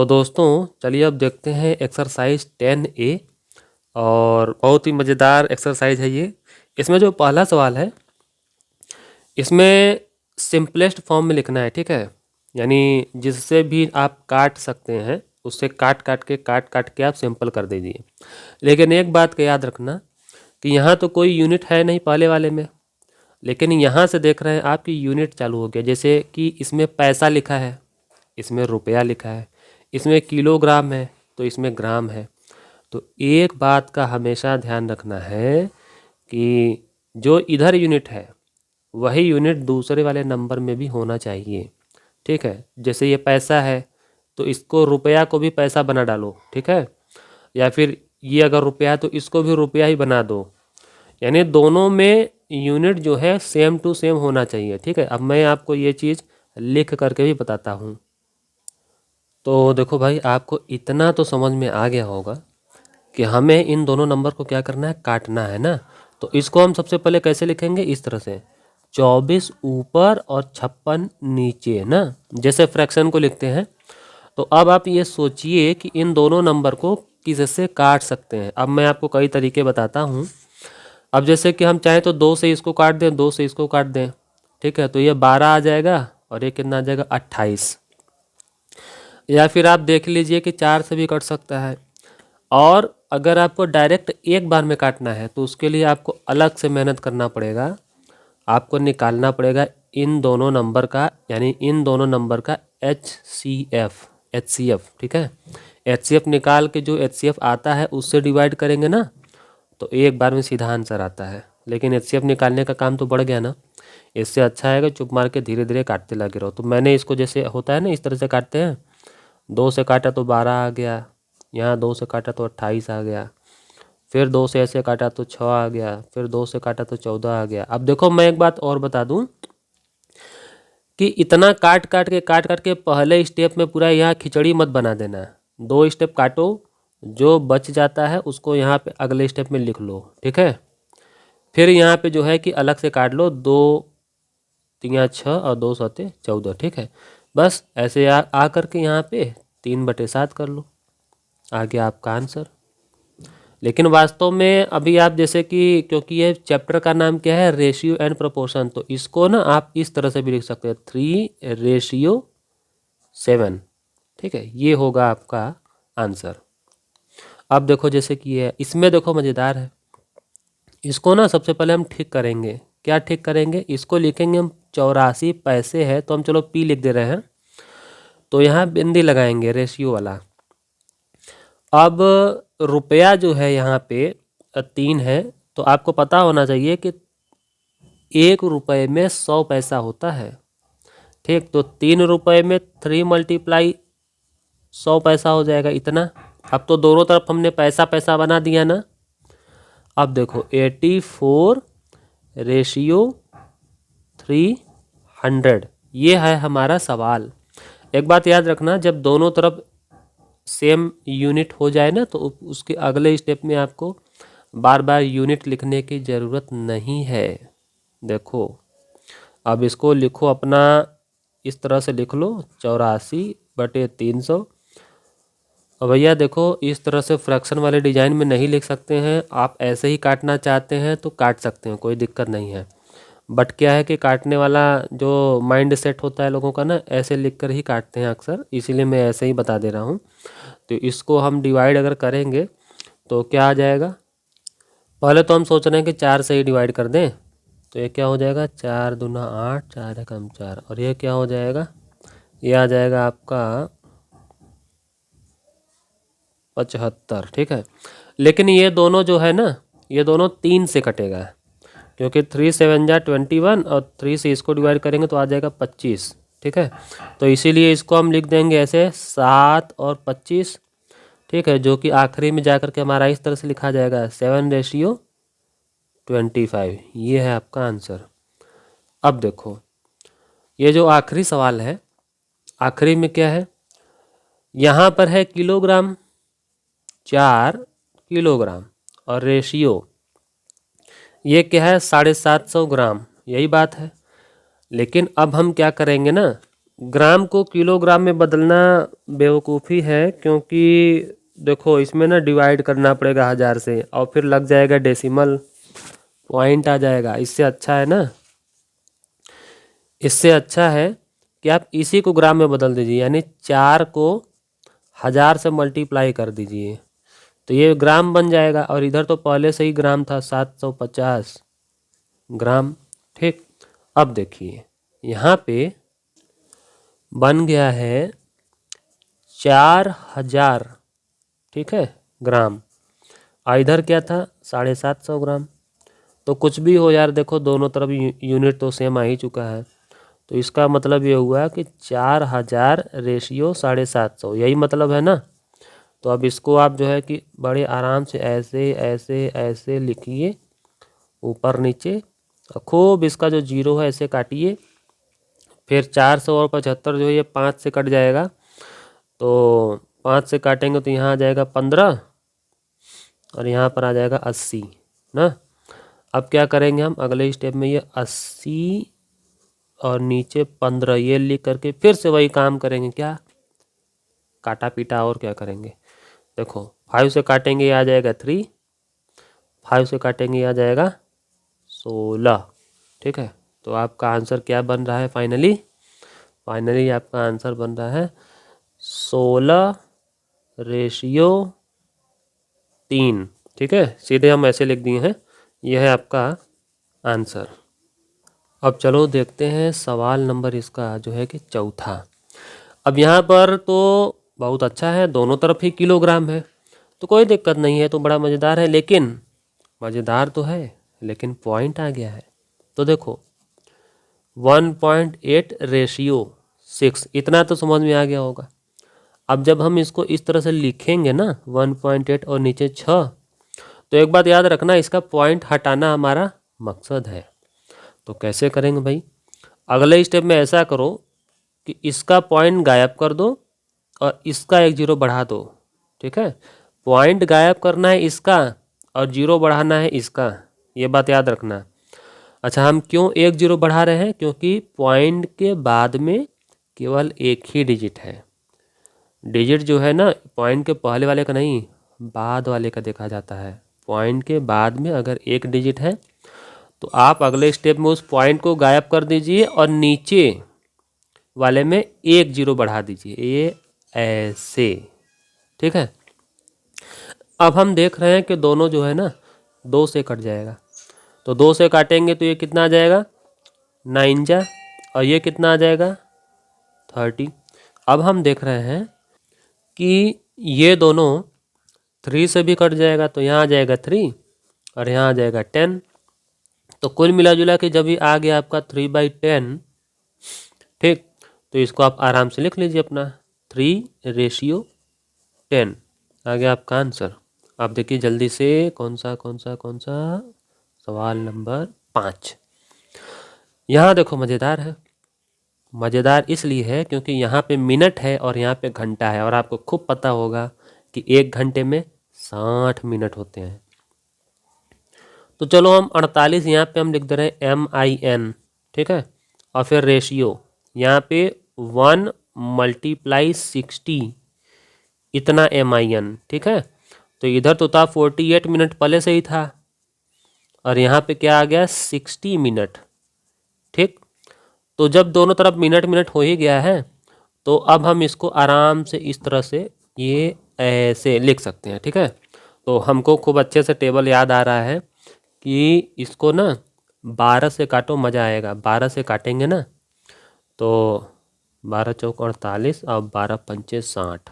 तो दोस्तों चलिए अब देखते हैं एक्सरसाइज 10A और बहुत ही मज़ेदार एक्सरसाइज है ये। इसमें जो पहला सवाल है इसमें सिंपलेस्ट फॉर्म में लिखना है, ठीक है। यानी जिससे भी आप काट सकते हैं उससे काट काट के आप सिंपल कर दीजिए। लेकिन एक बात का याद रखना कि यहाँ तो कोई यूनिट है नहीं पहले वाले में, लेकिन यहाँ से देख रहे हैं आपकी यूनिट चालू हो गया। जैसे कि इसमें पैसा लिखा है, इसमें रुपया लिखा है, इसमें किलोग्राम है तो इसमें ग्राम है। तो एक बात का हमेशा ध्यान रखना है कि जो इधर यूनिट है वही यूनिट दूसरे वाले नंबर में भी होना चाहिए, ठीक है। जैसे ये पैसा है तो इसको रुपया को भी पैसा बना डालो, ठीक है। या फिर ये अगर रुपया है तो इसको भी रुपया ही बना दो। यानी दोनों में यूनिट जो है सेम टू सेम होना चाहिए, ठीक है। अब मैं आपको ये चीज़ लिख करके भी बताता हूँ। तो देखो भाई, आपको इतना तो समझ में आ गया होगा कि हमें इन दोनों नंबर को क्या करना है, काटना है ना। तो इसको हम सबसे पहले कैसे लिखेंगे, इस तरह से 24 ऊपर और 56 नीचे ना, जैसे फ्रैक्शन को लिखते हैं। तो अब आप ये सोचिए कि इन दोनों नंबर को किससे काट सकते हैं। अब मैं आपको कई तरीके बताता हूँ। अब जैसे कि हम चाहें तो 2 से इसको काट दें, 2 से इसको काट दें, ठीक है। तो ये 12 आ जाएगा और ये कितना आ जाएगा, 28। या फिर आप देख लीजिए कि 4 से भी कट सकता है। और अगर आपको डायरेक्ट एक बार में काटना है तो उसके लिए आपको अलग से मेहनत करना पड़ेगा। आपको निकालना पड़ेगा इन दोनों नंबर का, यानी इन दोनों नंबर का HCF, ठीक है। HCF निकाल के जो HCF आता है उससे डिवाइड करेंगे ना तो एक बार में सीधा आंसर आता है। लेकिन HCF निकालने का काम तो बढ़ गया ना। इससे अच्छा है कि चुप मार के धीरे धीरे काटते लगे रहो। तो मैंने इसको जैसे होता है ना इस तरह से काटते हैं। 2 से काटा तो 12 आ गया, यहाँ 2 से काटा तो 28 आ गया, फिर 2 से ऐसे काटा तो 6 आ गया, फिर 2 से काटा तो 14 आ गया। अब देखो मैं एक बात और बता दूं कि इतना काट काट के पहले स्टेप में पूरा यहाँ खिचड़ी मत बना देना। 2 स्टेप काटो, जो बच जाता है उसको यहाँ पे अगले स्टेप में लिख लो, ठीक है। फिर यहाँ पे जो है कि अलग से काट लो, 2 3 6 और 2 7 14, ठीक है। बस ऐसे आ करके यहाँ पे 3/7 कर लो, आ गया आपका आंसर। लेकिन वास्तव में अभी आप जैसे कि क्योंकि ये चैप्टर का नाम क्या है, रेशियो एंड प्रोपोर्शन, तो इसको ना आप इस तरह से भी लिख सकते हैं 3:7, ठीक है। ये होगा आपका आंसर। अब देखो जैसे कि ये इसमें देखो मज़ेदार है। इसको ना सबसे पहले हम ठीक करेंगे। क्या ठीक करेंगे, इसको लिखेंगे हम 84 पैसे है तो हम चलो P लिख दे रहे हैं। तो यहाँ बिंदी लगाएंगे रेशियो वाला। अब रुपया जो है यहाँ पे 3 है, तो आपको पता होना चाहिए कि 1 रुपये में 100 पैसा होता है, ठीक। तो 3 रुपये में 3 मल्टीप्लाई 100 पैसा हो जाएगा इतना। अब तो दोनों तरफ हमने पैसा पैसा बना दिया ना। अब देखो 84:300, ये है हमारा सवाल। एक बात याद रखना, जब दोनों तरफ सेम यूनिट हो जाए ना तो उसके अगले स्टेप में आपको बार बार यूनिट लिखने की ज़रूरत नहीं है। देखो अब इसको लिखो अपना, इस तरह से लिख लो 84/300। और भैया देखो इस तरह से फ्रैक्शन वाले डिज़ाइन में नहीं लिख सकते हैं। आप ऐसे ही काटना चाहते हैं तो काट सकते हैं, कोई दिक्कत नहीं है। बट क्या है कि काटने वाला जो माइंड सेट होता है लोगों का ना, ऐसे लिख कर ही काटते हैं अक्सर, इसीलिए मैं ऐसे ही बता दे रहा हूँ। तो इसको हम डिवाइड अगर करेंगे तो क्या आ जाएगा, पहले तो हम सोच रहे हैं कि 4 से ही डिवाइड कर दें। तो ये क्या हो जाएगा, 4 दूना 8, 4 एकम 4, और ये क्या हो जाएगा, ये आ जाएगा आपका 75, ठीक है। लेकिन ये दोनों जो है ना, ये दोनों 3 से कटेगा, क्योंकि 3 7 जा 21 और 3 से इसको डिवाइड करेंगे तो आ जाएगा 25, ठीक है। तो इसीलिए इसको हम लिख देंगे ऐसे 7 और 25, ठीक है। जो कि आखिरी में जाकर के हमारा इस तरह से लिखा जाएगा 7:25। ये है आपका आंसर। अब देखो ये जो आखिरी सवाल है, आखिरी में क्या है, यहाँ पर है किलोग्राम, 4 किलोग्राम, और रेशियो ये क्या है, 750 ग्राम, यही बात है। लेकिन अब हम क्या करेंगे ना, ग्राम को किलोग्राम में बदलना बेवकूफ़ी है, क्योंकि देखो इसमें ना डिवाइड करना पड़ेगा 1000 से और फिर लग जाएगा डेसिमल पॉइंट आ जाएगा। इससे अच्छा है ना, इससे अच्छा है कि आप इसी को ग्राम में बदल दीजिए, यानी 4 को 1000 से मल्टीप्लाई कर दीजिए तो ये ग्राम बन जाएगा। और इधर तो पहले से ही ग्राम था 750 ग्राम। ठीक, अब देखिए यहाँ पे बन गया है 4000, ठीक है, ग्राम। और इधर क्या था 750 ग्राम। तो कुछ भी हो यार, देखो दोनों तरफ यूनिट तो सेम आ ही चुका है। तो इसका मतलब ये हुआ कि 4000 रेशियो 750, यही मतलब है ना। तो अब इसको आप जो है कि बड़े आराम से ऐसे ऐसे ऐसे लिखिए, ऊपर नीचे, और खूब इसका जो जीरो है ऐसे काटिए। फिर 400 और 75 जो है ये 5 से कट जाएगा, तो 5 से काटेंगे तो यहाँ आ जाएगा 15 और यहाँ पर आ जाएगा 80 ना। अब क्या करेंगे हम अगले स्टेप में, ये 80 और नीचे 15 ये लिख करके फिर से वही काम करेंगे, क्या काटा पीटा और क्या करेंगे। देखो 5 से काटेंगे ये आ जाएगा 3, 5 से काटेंगे ये आ जाएगा 16। ठीक है, तो आपका आंसर क्या बन रहा है फाइनली? फाइनली आपका आंसर बन रहा है 16 रेशियो 3। ठीक है, सीधे हम ऐसे लिख दिए हैं, यह है आपका आंसर। अब चलो देखते हैं सवाल नंबर इसका जो है कि चौथा। अब यहाँ पर तो बहुत अच्छा है, दोनों तरफ ही किलोग्राम है तो कोई दिक्कत नहीं है, तो बड़ा मज़ेदार है। लेकिन मज़ेदार तो है लेकिन पॉइंट आ गया है। तो देखो 1.8 रेशियो 6, इतना तो समझ में आ गया होगा। अब जब हम इसको इस तरह से लिखेंगे ना 1.8 और नीचे 6, तो एक बात याद रखना, इसका पॉइंट हटाना हमारा मकसद है। तो कैसे करेंगे भाई? अगले स्टेप में ऐसा करो कि इसका पॉइंट गायब कर दो और इसका एक जीरो बढ़ा दो। ठीक है, पॉइंट गायब करना है इसका और जीरो बढ़ाना है इसका, ये बात याद रखना। अच्छा, हम क्यों एक जीरो बढ़ा रहे हैं? क्योंकि पॉइंट के बाद में केवल एक ही डिजिट है। डिजिट जो है ना पॉइंट के पहले वाले का नहीं, बाद वाले का देखा जाता है। पॉइंट के बाद में अगर एक डिजिट है तो आप अगले स्टेप में उस पॉइंट को गायब कर दीजिए और नीचे वाले में एक जीरो बढ़ा दीजिए, ये ऐसे। ठीक है, अब हम देख रहे हैं कि दोनों जो है ना 2 से कट जाएगा, तो 2 से काटेंगे तो ये कितना आ जाएगा 9 जा, और ये कितना आ जाएगा 30। अब हम देख रहे हैं कि ये दोनों 3 से भी कट जाएगा, तो यहाँ आ जाएगा 3 और यहाँ आ जाएगा 10। तो कुल मिला जुला के जब ये आ गया आपका 3/10, ठीक, तो इसको आप आराम से लिख लीजिए अपना 3/10 आ गया आपका आंसर। आप देखिए जल्दी से कौन सा सवाल नंबर 5। यहाँ देखो मज़ेदार है। मज़ेदार इसलिए है क्योंकि यहाँ पे मिनट है और यहाँ पे घंटा है, और आपको खूब पता होगा कि 1 घंटे में 60 मिनट होते हैं। तो चलो हम 48 यहाँ पे हम लिख दे रहे हैं MIN, ठीक है, और फिर रेशियो यहाँ पे 1 × 60 इतना MIN। ठीक है, तो इधर तो था 48 मिनट पहले से ही था, और यहाँ पे क्या आ गया 60 मिनट। ठीक, तो जब दोनों तरफ मिनट मिनट हो ही गया है, तो अब हम इसको आराम से इस तरह से ये ऐसे लिख सकते हैं। ठीक है, तो हमको खूब अच्छे से टेबल याद आ रहा है कि इसको ना 12 से काटो, मज़ा आएगा। 12 से काटेंगे ना तो 12 चौक 48 और 12 पंचे 60,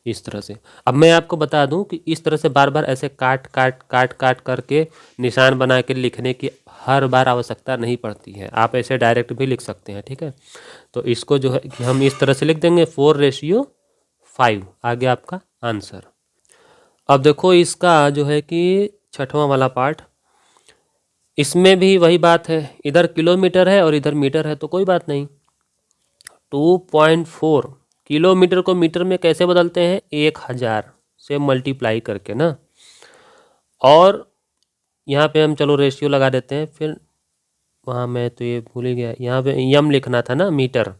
इस तरह से। अब मैं आपको बता दूं कि इस तरह से बार बार ऐसे काट काट काट काट करके निशान बना के लिखने की हर बार आवश्यकता नहीं पड़ती है, आप ऐसे डायरेक्ट भी लिख सकते हैं। ठीक है, तो इसको जो है कि हम इस तरह से लिख देंगे 4/5 आ गया आपका आंसर। अब देखो इसका जो है कि छठवां वाला पार्ट, इसमें भी वही बात है, इधर किलोमीटर है और इधर मीटर है, तो कोई बात नहीं। 2.4 किलोमीटर को मीटर में कैसे बदलते हैं? 1000 से मल्टीप्लाई करके ना। और यहाँ पे हम चलो रेशियो लगा देते हैं, फिर वहाँ मैं तो ये भूल ही गया, यहाँ पे यम लिखना था ना मीटर,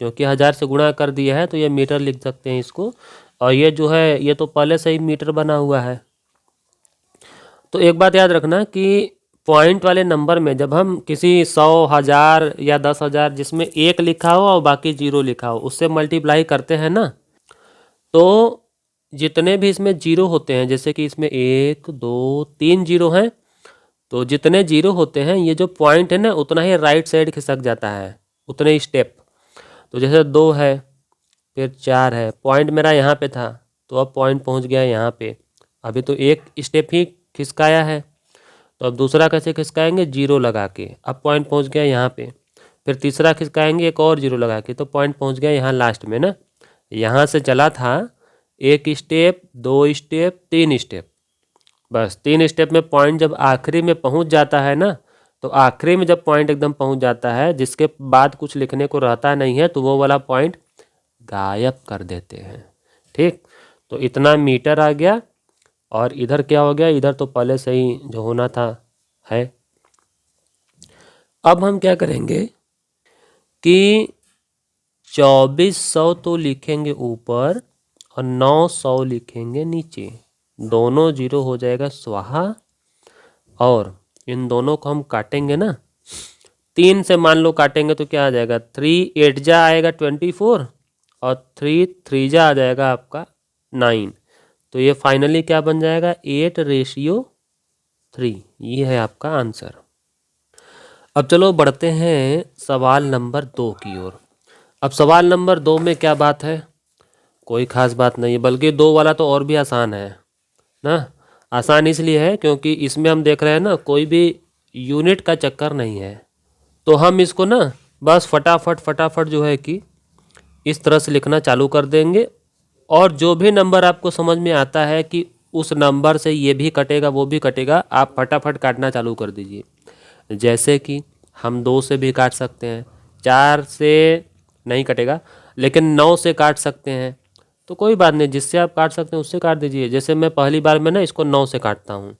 क्योंकि 1000 से गुणा कर दिया है तो ये मीटर लिख सकते हैं इसको। और ये जो है ये तो पहले से ही मीटर बना हुआ है। तो एक बात याद रखना कि पॉइंट वाले नंबर में जब हम किसी 100, 1000 या 10,000 जिसमें 1 लिखा हो और बाकी 0 लिखा हो उससे मल्टीप्लाई करते हैं ना, तो जितने भी इसमें जीरो होते हैं, जैसे कि इसमें 1, 2, 3 जीरो हैं, तो जितने जीरो होते हैं ये जो पॉइंट है ना उतना ही राइट साइड खिसक जाता है, उतने ही स्टेप। तो जैसे 2 है, फिर 4 है, पॉइंट मेरा यहाँ पे था तो अब पॉइंट पहुँच गया यहाँ पे। अभी तो एक स्टेप ही खिसकाया है, तो अब दूसरा कैसे खिसकाएंगे, जीरो लगा के, अब पॉइंट पहुँच गया यहाँ पे। फिर तीसरा खिसकाएंगे एक और जीरो लगा के, तो पॉइंट पहुँच गया यहाँ लास्ट में ना। यहाँ से चला था 1 स्टेप, 2 स्टेप, 3 स्टेप, बस 3 स्टेप में पॉइंट जब आखिरी में पहुँच जाता है ना, तो आखिरी में जब पॉइंट एकदम पहुँच जाता है जिसके बाद कुछ लिखने को रहता नहीं है, तो वो वाला पॉइंट गायब कर देते हैं। ठीक, तो इतना मीटर आ गया। और इधर क्या हो गया, इधर तो पहले से ही जो होना था है। अब हम क्या करेंगे कि 2400 तो लिखेंगे ऊपर और 900 लिखेंगे नीचे, दोनों जीरो हो जाएगा स्वाहा। और इन दोनों को हम काटेंगे ना, 3 से मान लो काटेंगे तो क्या आ जाएगा, 3 8 जा आएगा 24 और 3 3 जा आ जाएगा आपका 9। तो ये फाइनली क्या बन जाएगा, 8:3। ये है आपका आंसर। अब चलो बढ़ते हैं सवाल नंबर 2 की ओर। अब सवाल नंबर 2 में क्या बात है, कोई ख़ास बात नहीं है, बल्कि 2 वाला तो और भी आसान है ना। आसान इसलिए है क्योंकि इसमें हम देख रहे हैं ना कोई भी यूनिट का चक्कर नहीं है, तो हम इसको ना बस फटाफट फटाफट जो है कि इस तरह से लिखना चालू कर देंगे। और जो भी नंबर आपको समझ में आता है कि उस नंबर से ये भी कटेगा वो भी कटेगा, आप फटाफट काटना चालू कर दीजिए। जैसे कि हम 2 से भी काट सकते हैं, 4 से नहीं कटेगा, लेकिन 9 से काट सकते हैं। तो कोई बात नहीं, जिससे आप काट सकते हैं उससे काट दीजिए। जैसे मैं पहली बार में ना इसको 9 से काटता हूँ,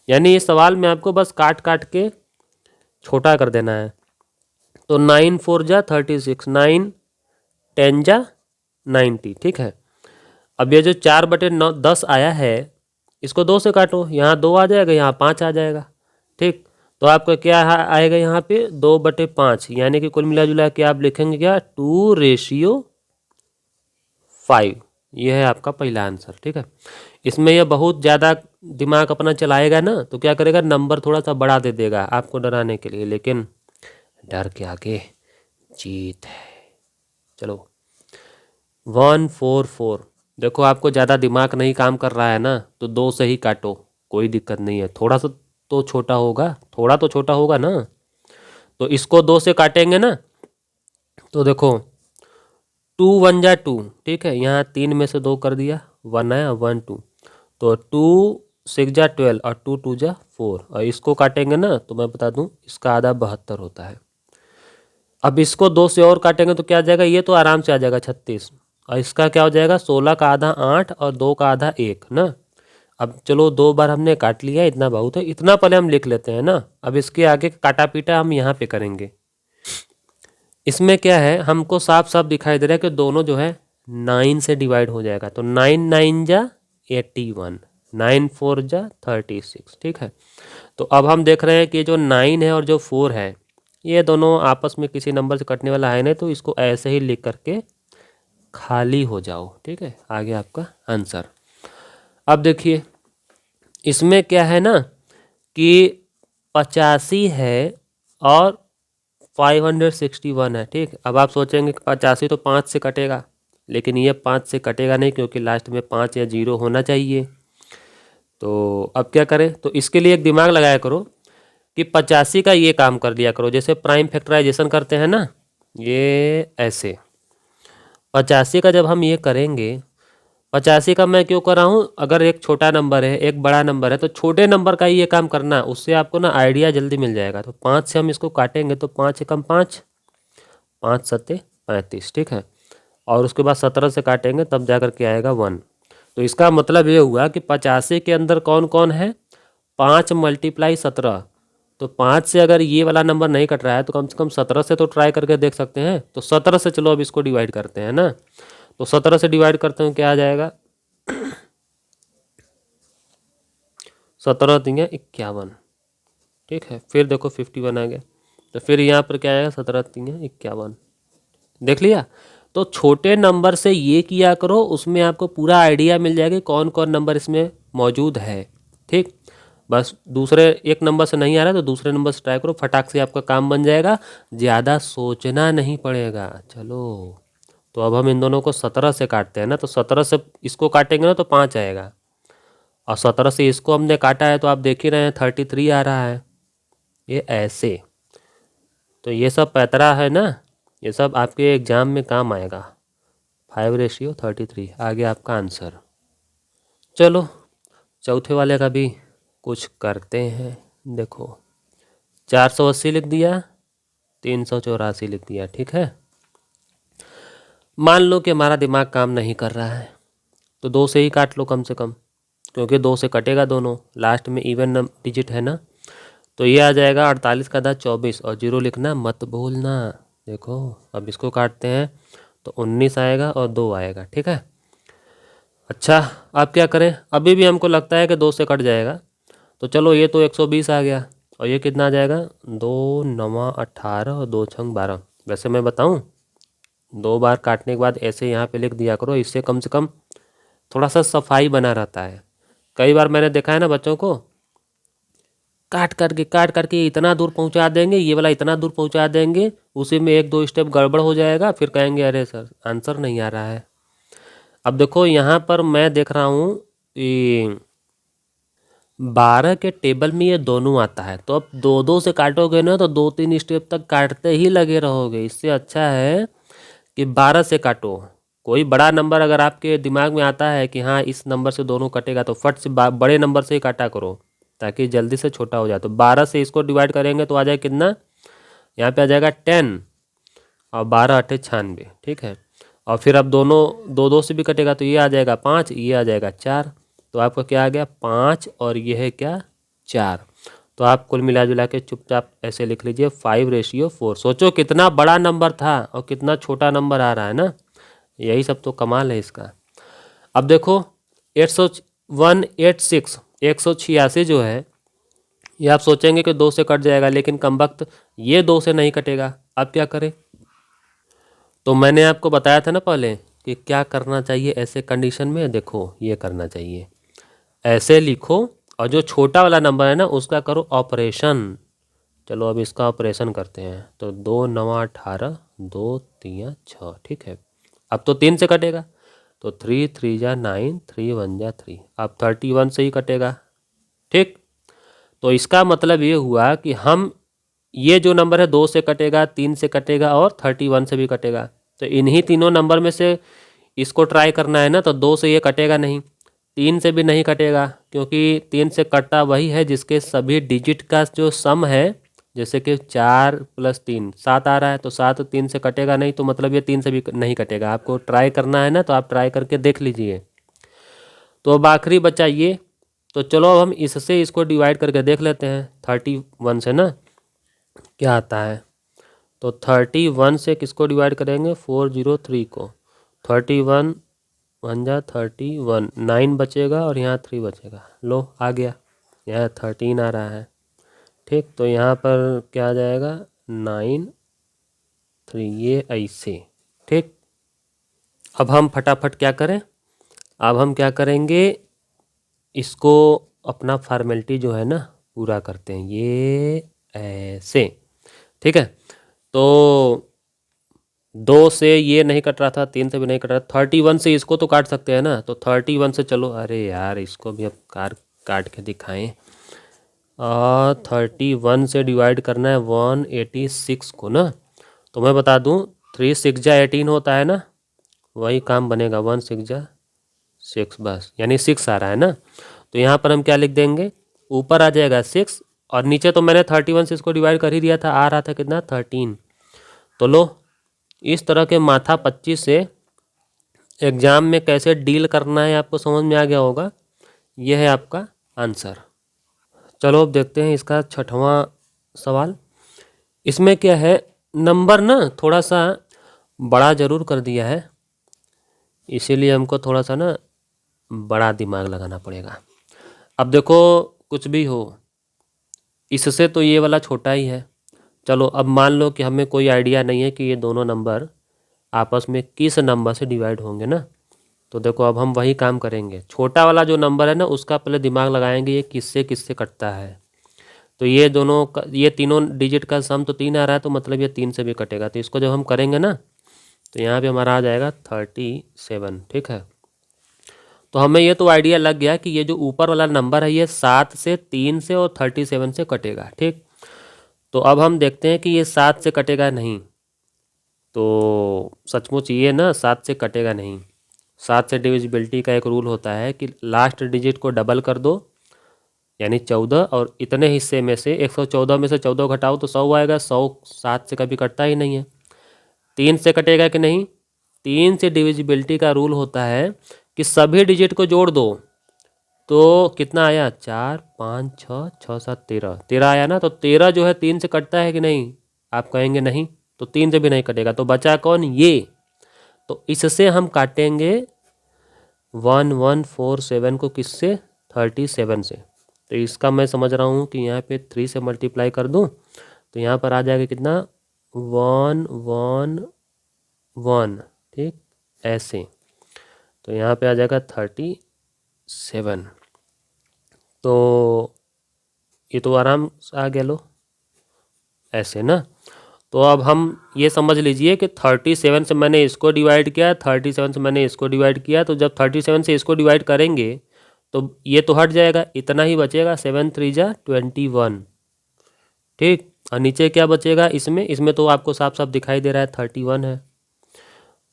यानी इस सवाल में आपको बस काट काट के छोटा कर देना है। तो 9 4 जा 36, 9 10 जा 90। ठीक है, अब ये जो 4/9 10 आया है इसको 2 से काटो, यहाँ 2 आ जाएगा, यहाँ 5 आ जाएगा। ठीक, तो आपका क्या आएगा यहाँ पे 2/5, यानी कि कुल मिला जुला के आप लिखेंगे क्या, 2:5। ये है आपका पहला आंसर। ठीक है, इसमें यह बहुत ज़्यादा दिमाग अपना चलाएगा ना तो क्या करेगा, नंबर थोड़ा सा बढ़ा दे देगा आपको डराने के लिए, लेकिन डर के आगे जीत है। चलो 144, देखो आपको ज़्यादा दिमाग नहीं काम कर रहा है ना तो 2 से ही काटो, कोई दिक्कत नहीं है। थोड़ा सा तो छोटा होगा, थोड़ा तो छोटा होगा ना, तो इसको 2 से काटेंगे ना तो देखो 2 1 जा 2। ठीक है, यहाँ 3 में से 2 कर दिया, 1 आया, 1 2, तो 2 6 जा 12 और 2 2 जा 4। और इसको काटेंगे ना तो मैं बता दूं इसका आधा 72 होता है। अब इसको 2 से और काटेंगे तो क्या आ जाएगा, ये तो आराम से आ जाएगा 36। और इसका क्या हो जाएगा, 16 का आधा 8 और 2 का आधा 1 ना। अब चलो 2 बार हमने काट लिया, इतना बहुत है, इतना पहले हम लिख लेते हैं ना। अब इसके आगे काटा पीटा हम यहाँ पे करेंगे। इसमें क्या है, हमको साफ साफ दिखाई दे रहा है कि दोनों जो है 9 से डिवाइड हो जाएगा। तो 9 9 जा 81, 9 4 जा 36। ठीक है, तो अब हम देख रहे हैं कि जो 9 है और जो 4 है ये दोनों आपस में किसी नंबर से कटने वाला है नहीं, तो इसको ऐसे ही लिख करके खाली हो जाओ। ठीक है, आ गया आपका आंसर। अब देखिए इसमें क्या है ना कि 85 है और 561 है। ठीक, अब आप सोचेंगे कि 85 तो 5 से कटेगा, लेकिन ये 5 से कटेगा नहीं क्योंकि लास्ट में 5 या 0 होना चाहिए। तो अब क्या करें, तो इसके लिए एक दिमाग लगाया करो कि 85 का ये काम कर दिया करो, जैसे प्राइम फैक्टराइजेशन करते हैं ना, ये ऐसे 85 का जब हम ये करेंगे, 85 का मैं क्यों कर रहा हूँ, अगर एक छोटा नंबर है एक बड़ा नंबर है तो छोटे नंबर का ही ये काम करना, उससे आपको ना आइडिया जल्दी मिल जाएगा। तो 5 से हम इसको काटेंगे तो 5 एकम 5, 5 सत्ते 35। ठीक है, और उसके बाद 17 से काटेंगे तब जा कर के आएगा 1। तो इसका मतलब ये हुआ कि 85 के अंदर कौन कौन है, 5 × 17, तो 5 से अगर ये वाला नंबर नहीं कट रहा है तो कम से कम 17 से तो ट्राई करके देख सकते हैं। तो 17 से चलो अब इसको डिवाइड करते हैं ना। तो 17 से डिवाइड करते हैं क्या आ जाएगा, 17 दिया 51। ठीक है, फिर देखो 51 आ गया, तो फिर यहाँ पर क्या आएगा, 17 दिया 51। देख लिया। तो छोटे नंबर से ये किया करो, उसमें आपको पूरा आइडिया मिल जाएगा कौन कौन नंबर इसमें मौजूद है। ठीक, बस दूसरे एक नंबर से नहीं आ रहा तो दूसरे नंबर से ट्राई करो, फटाक से आपका काम बन जाएगा, ज़्यादा सोचना नहीं पड़ेगा। चलो, तो अब हम इन दोनों को 17 से काटते हैं ना, तो 17 से इसको काटेंगे ना तो 5 आएगा, और 17 से इसको हमने काटा है तो आप देख ही रहे हैं 33 आ रहा है। ये ऐसे, तो ये सब पैतरा है ना, ये सब आपके एग्ज़ाम में काम आएगा। 5:33 आ गया आपका आंसर। चलो चौथे वाले का भी कुछ करते हैं। देखो 480 लिख दिया, 384 लिख दिया। ठीक है, मान लो कि हमारा दिमाग काम नहीं कर रहा है तो 2 से ही काट लो कम से कम, क्योंकि 2 से कटेगा दोनों, लास्ट में इवन डिजिट है ना। तो ये आ जाएगा 48 का 10 24, और 0 लिखना मत भूलना। देखो अब इसको काटते हैं तो 19 आएगा और 2 आएगा। ठीक है, अच्छा अब क्या करें, अभी भी हमको लगता है कि 2 से कट जाएगा, तो चलो ये तो 120 आ गया, और ये कितना आ जाएगा, 2 9 18 और 2 6 12। वैसे मैं बताऊं, 2 बार काटने के बाद ऐसे यहाँ पे लिख दिया करो, इससे कम से कम थोड़ा सा सफाई बना रहता है। कई बार मैंने देखा है ना बच्चों को, काट करके इतना दूर पहुंचा देंगे, ये वाला इतना दूर पहुंचा देंगे, उसी में 1 2 स्टेप गड़बड़ हो जाएगा, फिर कहेंगे अरे सर आंसर नहीं आ रहा है। अब देखो यहाँ पर मैं देख रहा हूँ ये 12 के टेबल में ये दोनों आता है, तो अब 2 2 से काटोगे ना तो 2 3 स्टेप तक काटते ही लगे रहोगे। इससे अच्छा है कि 12 से काटो। कोई बड़ा नंबर अगर आपके दिमाग में आता है कि हाँ इस नंबर से दोनों कटेगा, तो फट से बड़े नंबर से ही काटा करो, ताकि जल्दी से छोटा हो जाए। तो 12 से इसको डिवाइड करेंगे तो आ जाए कितना, यहाँ पे आ जाएगा 10, और 12 8 96। ठीक है, और फिर अब दोनों 2 2 से भी कटेगा तो ये आ जाएगा 5, ये आ जाएगा 4। तो आपका क्या आ गया 5, और ये है क्या 4। तो आप कुल मिला जुला के चुपचाप ऐसे लिख लीजिए 5:4। सोचो कितना बड़ा नंबर था और कितना छोटा नंबर आ रहा है ना, यही सब तो कमाल है इसका। अब देखो 186 186 जो है, ये आप सोचेंगे कि 2 से कट जाएगा, लेकिन कमबख्त ये 2 से नहीं कटेगा। अब क्या करें, तो मैंने आपको बताया था ना पहले कि क्या करना चाहिए ऐसे कंडीशन में। देखो ये करना चाहिए, ऐसे लिखो, और जो छोटा वाला नंबर है ना उसका करो ऑपरेशन। चलो अब इसका ऑपरेशन करते हैं, तो 2 9 18 2 3 6। ठीक है, अब तो 3 से कटेगा, तो 3 3 जा 9 3 1 जा 3, अब 31 से ही कटेगा। ठीक, तो इसका मतलब ये हुआ कि हम ये जो नंबर है 2 से कटेगा, 3 से कटेगा और 31 से भी कटेगा, तो इन्हीं तीनों नंबर में से इसको ट्राई करना है ना। तो 2 से ये कटेगा नहीं, 3 से भी नहीं कटेगा, क्योंकि 3 से कटता वही है जिसके सभी डिजिट का जो सम है, जैसे कि 4 + 3 7 आ रहा है, तो 7 3 से कटेगा नहीं, तो मतलब ये 3 से भी नहीं कटेगा। आपको ट्राई करना है ना, तो आप ट्राई करके देख लीजिए। तो अब आखिरी बचा ये, तो चलो अब हम इससे इसको डिवाइड करके देख लेते हैं 31 से ना क्या आता है। तो 31 से किसको डिवाइड करेंगे, 403 को। 31 1 जा 31, 9 बचेगा और यहाँ 3 बचेगा। लो आ गया, यहाँ 13 आ रहा है। ठीक, तो यहाँ पर क्या आ जाएगा 9 3, ये ऐसे। ठीक, अब हम फटाफट क्या करें, अब हम क्या करेंगे, इसको अपना फॉर्मेलिटी जो है ना पूरा करते हैं, ये ऐसे। ठीक है, तो 2 से ये नहीं कट रहा था, 3 से भी नहीं कट रहा, 31 से इसको तो काट सकते हैं ना। तो 31 से चलो, अरे यार इसको भी अब काट के दिखाएं। 31 से डिवाइड करना है 186 को ना, तो मैं बता दूं 3 6 जा 18 होता है ना, वही काम बनेगा। 1 6 जा 6, बस, यानी 6 आ रहा है ना। तो यहाँ पर हम क्या लिख देंगे, ऊपर आ जाएगा 6, और नीचे तो मैंने 31 से इसको डिवाइड कर ही दिया था, आ रहा था कितना 13। तो लो, इस तरह के माथा 25 से एग्ज़ाम में कैसे डील करना है आपको समझ में आ गया होगा। यह है आपका आंसर। चलो अब देखते हैं इसका 6वां सवाल। इसमें क्या है, नंबर ना थोड़ा सा बड़ा ज़रूर कर दिया है, इसीलिए हमको थोड़ा सा ना बड़ा दिमाग लगाना पड़ेगा। अब देखो कुछ भी हो, इससे तो ये वाला छोटा ही है। चलो अब मान लो कि हमें कोई आइडिया नहीं है कि ये दोनों नंबर आपस में किस नंबर से डिवाइड होंगे ना। तो देखो अब हम वही काम करेंगे, छोटा वाला जो नंबर है ना उसका पहले दिमाग लगाएंगे, ये किससे किससे कटता है। तो ये दोनों ये तीनों डिजिट का सम तो 3 आ रहा है, तो मतलब ये 3 से भी कटेगा। तो इसको जब हम करेंगे ना तो यहाँ पे हमारा आ जाएगा 37। ठीक है, तो हमें ये तो आइडिया लग गया कि ये जो ऊपर वाला नंबर है ये 7 से, 3 से और 37 से कटेगा। ठीक, तो अब हम देखते हैं कि ये 7 से कटेगा नहीं। तो सचमुच ये ना 7 से कटेगा नहीं। 7 से डिविजिबिलिटी का एक रूल होता है कि लास्ट डिजिट को डबल कर दो, यानी 14, और इतने हिस्से में से 114 में से 14 घटाओ तो 100 आएगा। 100 7 से कभी कटता ही नहीं है। 3 से कटेगा कि नहीं, 3 से डिविजिबिलिटी का रूल होता है कि सभी डिजिट को जोड़ दो। तो कितना आया, 4 5 6 6 7 13, 13 आया ना। तो 13 जो है 3 से कटता है कि नहीं, आप कहेंगे नहीं, तो 3 से भी नहीं कटेगा। तो बचा कौन, ये। तो इससे हम काटेंगे 1147 को, किससे, 37 से। तो इसका मैं समझ रहा हूँ कि यहाँ पे 3 से मल्टीप्लाई कर दूँ तो यहाँ पर आ जाएगा कितना, 111। ठीक, ऐसे। तो यहाँ पे आ जाएगा 37। तो ये तो आराम से आ गया, लो ऐसे ना। तो अब हम ये समझ लीजिए कि 37 से मैंने इसको डिवाइड किया, 37 से मैंने इसको डिवाइड किया। तो जब 37 से इसको डिवाइड करेंगे तो ये तो हट जाएगा, इतना ही बचेगा, 7 3 जा 21। ठीक, और नीचे क्या बचेगा, इसमें तो आपको साफ साफ दिखाई दे रहा है 31 है।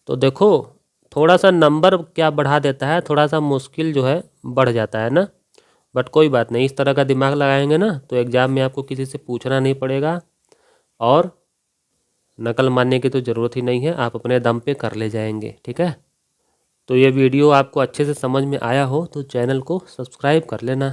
तो देखो थोड़ा सा नंबर क्या बढ़ा देता है, थोड़ा सा मुश्किल जो है बढ़ जाता है ना। बट कोई बात नहीं, इस तरह का दिमाग लगाएंगे ना तो एग्ज़ाम में आपको किसी से पूछना नहीं पड़ेगा और नकल मानने की तो ज़रूरत ही नहीं है, आप अपने दम पे कर ले जाएंगे। ठीक है, तो ये वीडियो आपको अच्छे से समझ में आया हो तो चैनल को सब्सक्राइब कर लेना।